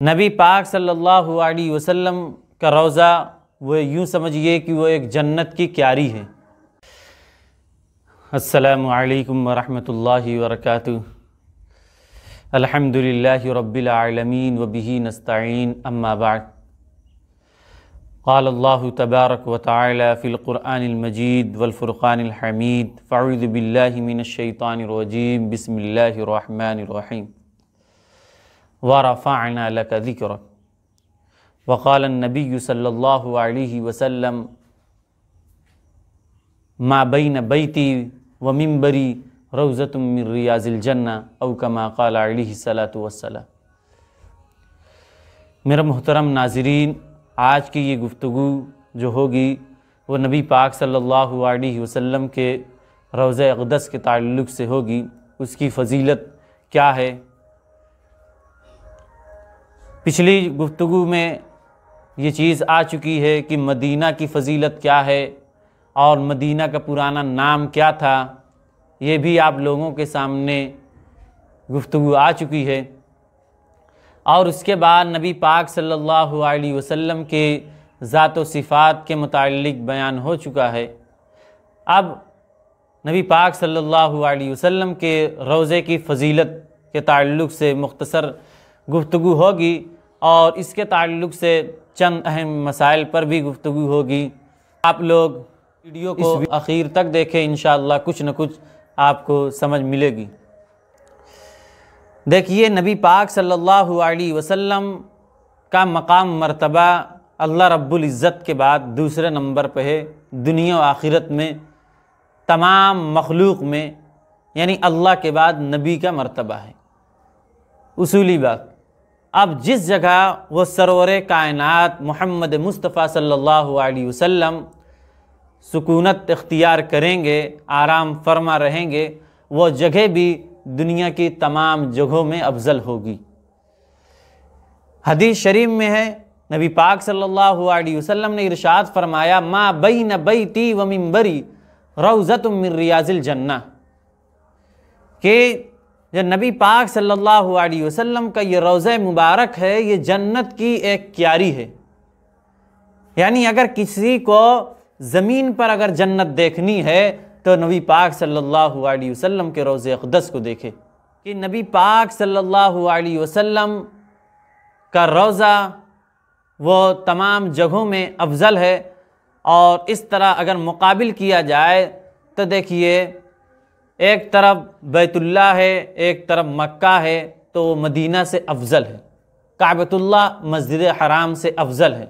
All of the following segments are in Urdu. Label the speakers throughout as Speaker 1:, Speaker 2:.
Speaker 1: نبی پاک صلی اللہ علیہ وسلم کا روضہ وہ یوں سمجھیے کہ وہ ایک جنت کی کیاری ہے۔ السلام علیکم ورحمۃ اللہ وبرکاتہ۔ الحمدللہ رب العالمین وبہ نستعین، اما بعد۔ قال اللہ تبارک وتعالی فی القرآن المجید والفرقان الحمید، فاعوذ باللہ من الشیطان الرجیم، بسم اللہ الرحمن الرحیم۔ وَرَفَعْنَا لَكَ ذِكْرَكَ وقال النبی صلی اللہ علیہ وسلم ما بین بیتی ومنبری روضۃ من ریاض الجنہ او کما قال علیہ الصلاۃ والسلام۔ میرا محترم ناظرین، آج کی یہ گفتگو جو ہوگی وہ نبی پاک صلی اللہ علیہ وسلم کے روضہ اقدس کے تعلق سے ہوگی۔ اس کی فضیلت کیا ہے؟ پچھلی گفتگو میں یہ چیز آ چکی ہے کہ مدینہ کی فضیلت کیا ہے اور مدینہ کا پرانا نام کیا تھا، یہ بھی آپ لوگوں کے سامنے گفتگو آ چکی ہے، اور اس کے بعد نبی پاک صلی اللہ علیہ وسلم کے ذات و صفات کے متعلق بیان ہو چکا ہے۔ اب نبی پاک صلی اللہ علیہ وسلم کے روضے کی فضیلت کے تعلق سے مختصر گفتگو ہوگی، اور اس کے تعلق سے چند اہم مسائل پر بھی گفتگو ہوگی۔ آپ لوگ ویڈیو کو آخر تک دیکھیں، انشاءاللہ کچھ نہ کچھ آپ کو سمجھ ملے گی۔ دیکھیے، نبی پاک صلی اللہ علیہ وسلم کا مقام مرتبہ اللہ رب العزت کے بعد دوسرے نمبر پہ ہے، دنیا و آخرت میں، تمام مخلوق میں، یعنی اللہ کے بعد نبی کا مرتبہ ہے، اصولی بات۔ اب جس جگہ وہ سرور کائنات محمد مصطفیٰ صلی اللہ علیہ وسلم سکونت اختیار کریں گے، آرام فرما رہیں گے، وہ جگہ بھی دنیا کی تمام جگہوں میں افضل ہوگی۔ حدیث شریف میں ہے، نبی پاک صلی اللہ علیہ وسلم نے ارشاد فرمایا ما بین بیتی و منبری روضۃ من ریاض الجنہ، کہ جو نبی پاک صلی اللہ علیہ وسلم کا یہ روضہ مبارک ہے، یہ جنت کی ایک کیاری ہے۔ یعنی اگر کسی کو زمین پر اگر جنت دیکھنی ہے تو نبی پاک صلی اللہ علیہ وسلم کے روضہ اقدس کو دیکھے، کہ نبی پاک صلی اللہ علیہ وسلم کا روضہ وہ تمام جگہوں میں افضل ہے۔ اور اس طرح اگر مقابل کیا جائے تو دیکھیے، ایک طرف بیت اللہ ہے، ایک طرف مکہ ہے، تو وہ مدینہ سے افضل ہے، کعبۃ اللہ مسجد حرام سے افضل ہے۔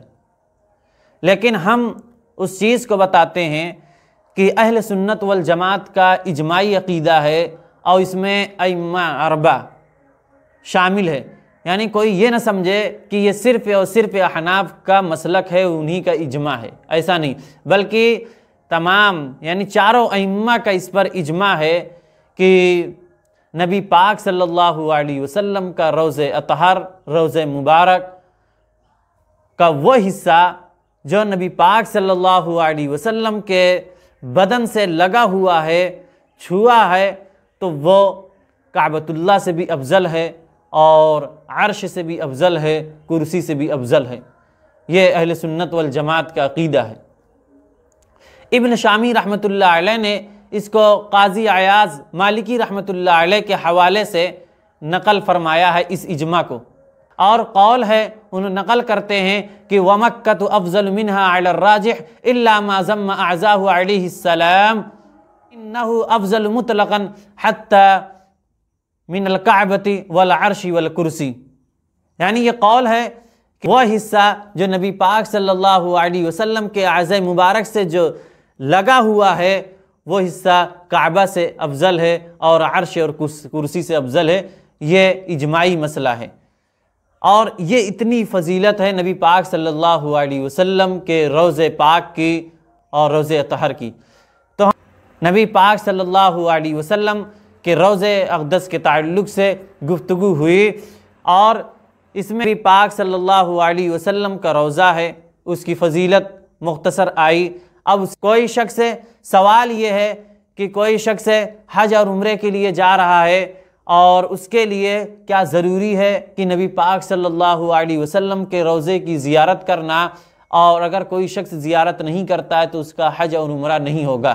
Speaker 1: لیکن ہم اس چیز کو بتاتے ہیں کہ اہل سنت والجماعت کا اجماعی عقیدہ ہے، اور اس میں ائمہ اربعہ شامل ہے، یعنی کوئی یہ نہ سمجھے کہ یہ صرف اور صرف احناف کا مسلک ہے، انہی کا اجماع ہے، ایسا نہیں، بلکہ تمام یعنی چاروں ائمہ کا اس پر اجماع ہے کہ نبی پاک صلی اللہ علیہ وسلم کا روضہ اطہر، روضہ مبارک کا وہ حصہ جو نبی پاک صلی اللہ علیہ وسلم کے بدن سے لگا ہوا ہے، چھوا ہے، تو وہ کعبۃ اللہ سے بھی افضل ہے، اور عرش سے بھی افضل ہے، کرسی سے بھی افضل ہے۔ یہ اہل سنت والجماعت کا عقیدہ ہے۔ ابن شامی رحمۃ اللہ علیہ نے اس کو قاضی عیاض مالکی رحمۃ اللہ علیہ کے حوالے سے نقل فرمایا ہے اس اجماع کو، اور قول ہے، انہوں نقل کرتے ہیں کہ وَمَكَّةُ أَفْضَلُ مِنْهَا عَلَى الرَّاجِحِ إِلَّا مَا ذَمَّ أَعْزَاهُ عَلَيْهِ السَّلَامُ إِنَّهُ أَفْضَلُ مُطْلَقًا حَتَّى مِنَ الْكَعْبَةِ وَالْعَرْشِ وَالْكُرْسِي۔ یعنی یہ قول ہے کہ وہ حصہ جو نبی پاک صلی اللہ علیہ وسلم کے اعضاء مبارک سے جو لگا ہوا ہے، وہ حصہ کعبہ سے افضل ہے، اور عرش اور کرسی سے افضل ہے۔ یہ اجماعی مسئلہ ہے، اور یہ اتنی فضیلت ہے نبی پاک صلی اللہ علیہ وسلم کے روضہ پاک کی اور روضہ اطہر کی۔ تو نبی پاک صلی اللہ علیہ وسلم کے روضہ اقدس کے تعلق سے گفتگو ہوئی، اور اس میں نبی پاک صلی اللہ علیہ وسلم کا روضہ ہے، اس کی فضیلت مختصر آئی۔ اب کوئی شخص سوال یہ ہے کہ کوئی شخص حج اور عمرے کے لیے جا رہا ہے، اور اس کے لیے کیا ضروری ہے کہ نبی پاک صلی اللہ علیہ وسلم کے روضے کی زیارت کرنا، اور اگر کوئی شخص زیارت نہیں کرتا ہے تو اس کا حج اور عمرہ نہیں ہوگا۔